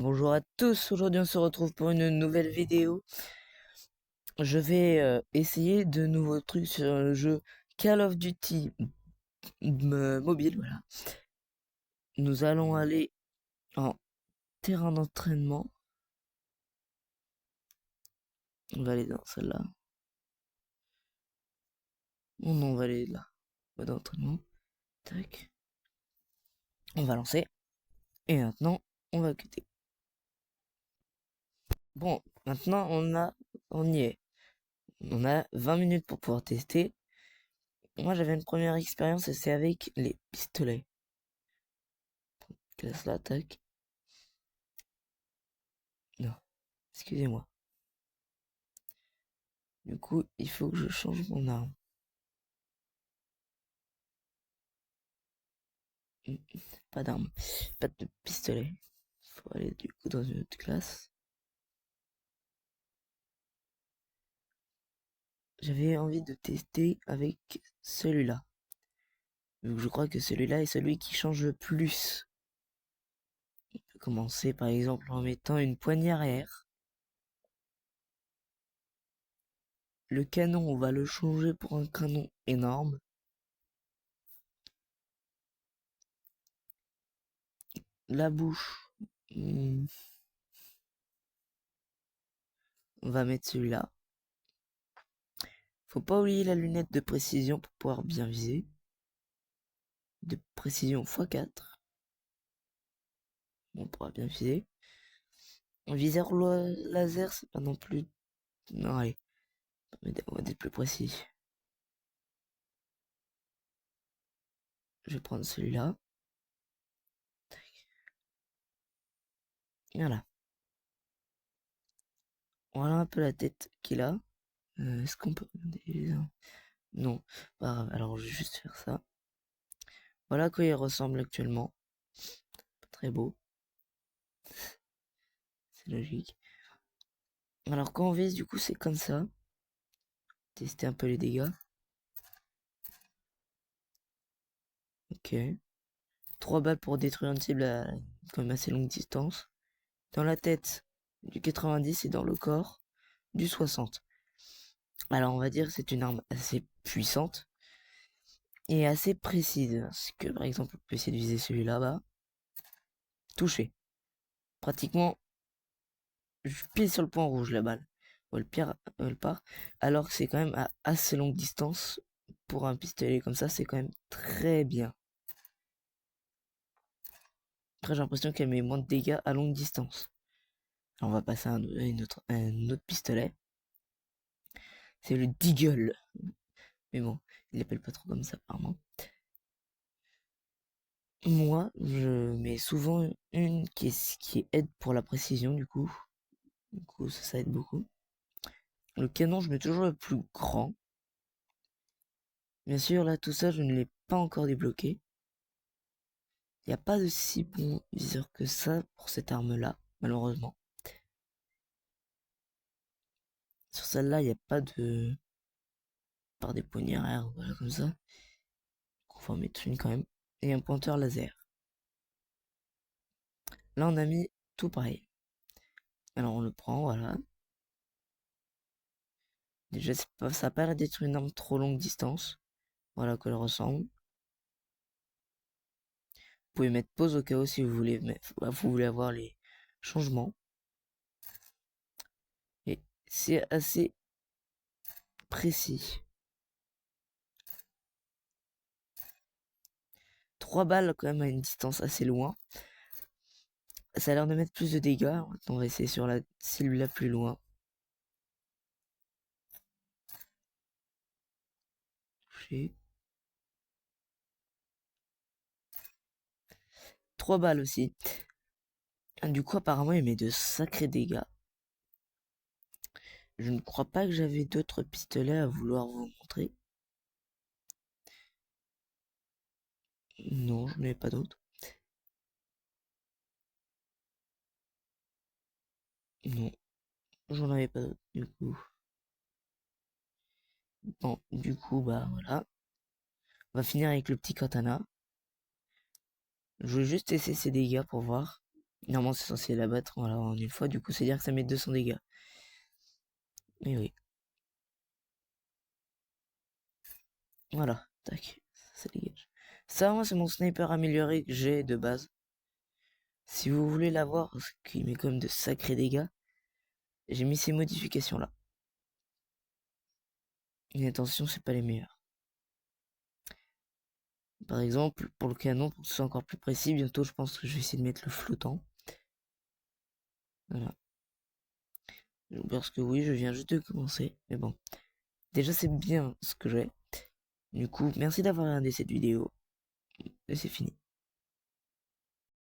Bonjour à tous, aujourd'hui on se retrouve pour une nouvelle vidéo. Je vais essayer de nouveaux trucs sur le jeu Call of Duty mobile, voilà. Nous allons aller en terrain d'entraînement. On va aller dans celle-là. Non, on va aller là. Mode d'entraînement. Tac. On va lancer. Et maintenant, on va quitter. Bon, maintenant on y est. On a 20 minutes pour pouvoir tester. Moi j'avais une première expérience et c'est avec les pistolets. Classe là, tac. Non, excusez-moi. Du coup, il faut que je change mon arme. Pas d'arme, pas de pistolet. Faut aller du coup dans une autre classe. J'avais envie de tester avec celui-là. Donc je crois que celui-là est celui qui change le plus. On peut commencer par exemple en mettant une poignée arrière. Le canon, on va le changer pour un canon énorme. La bouche, on va mettre celui-là. Faut pas oublier la lunette de précision pour pouvoir bien viser. De précision x4. On pourra bien viser. Un viseur laser, c'est pas non plus... Non, allez, on va être plus précis. Je vais prendre celui-là. Voilà. Voilà un peu la tête qu'il a. Est-ce qu'on peut regarder les uns? Non, pas grave. Alors je vais juste faire ça. Voilà à quoi il ressemble actuellement. Pas très beau. C'est logique. Alors quand on vise, du coup, c'est comme ça. Tester un peu les dégâts. Ok. 3 balles pour détruire une cible à quand même assez longue distance. Dans la tête, du 90 et dans le corps, du 60. Alors on va dire que c'est une arme assez puissante et assez précise. Parce que par exemple, on peut essayer de viser celui-là bas. Touché. Pratiquement, je pile sur le point rouge la balle. Elle part. Alors que c'est quand même à assez longue distance. Pour un pistolet comme ça, c'est quand même très bien. Après, j'ai l'impression qu'elle met moins de dégâts à longue distance. Alors, on va passer à un autre pistolet. C'est le Deagle. Mais bon, il l'appelle pas trop comme ça, apparemment. Moi, je mets souvent une qui aide pour la précision, du coup. Du coup, ça aide beaucoup. Le canon, je mets toujours le plus grand. Bien sûr, là, tout ça, je ne l'ai pas encore débloqué. Il n'y a pas de si bon viseur que ça pour cette arme-là, malheureusement. Sur celle-là, il n'y a pas de... par des poignées arrière, voilà, comme ça. On va en mettre une quand même. Et un pointeur laser. Là, on a mis tout pareil. Alors, on le prend, voilà. Déjà, ça n'a pas l'air d'être une arme trop longue distance. Voilà à quoi elle ressemble. Vous pouvez mettre pause au cas où si vous voulez, vous voulez avoir les changements. Et c'est assez précis. 3 balles quand même à une distance assez loin. Ça a l'air de mettre plus de dégâts. Maintenant, on va essayer sur la cible la plus loin. Touché. 3 balles aussi. Du coup, apparemment, il met de sacrés dégâts. Je ne crois pas que j'avais d'autres pistolets à vouloir vous montrer. Non, je n'en ai pas d'autres. Non, j'en avais pas d'autres, du coup. Bon, du coup, bah voilà. On va finir avec le petit katana. Je vais juste essayer ses dégâts pour voir. Normalement, c'est censé l'abattre en une fois, du coup, c'est dire que ça met 200 dégâts. Mais oui. Voilà, tac, ça dégage. Ça, moi, c'est mon sniper amélioré que j'ai de base. Si vous voulez l'avoir, parce qu'il met quand même de sacrés dégâts, j'ai mis ces modifications-là. Et attention, c'est pas les meilleures. Par exemple, pour le canon, pour que ce soit encore plus précis, bientôt, je pense que je vais essayer de mettre le flottant. Voilà. Parce que oui, je viens juste de commencer, mais bon. Déjà, c'est bien ce que j'ai. Du coup, merci d'avoir regardé cette vidéo, et c'est fini.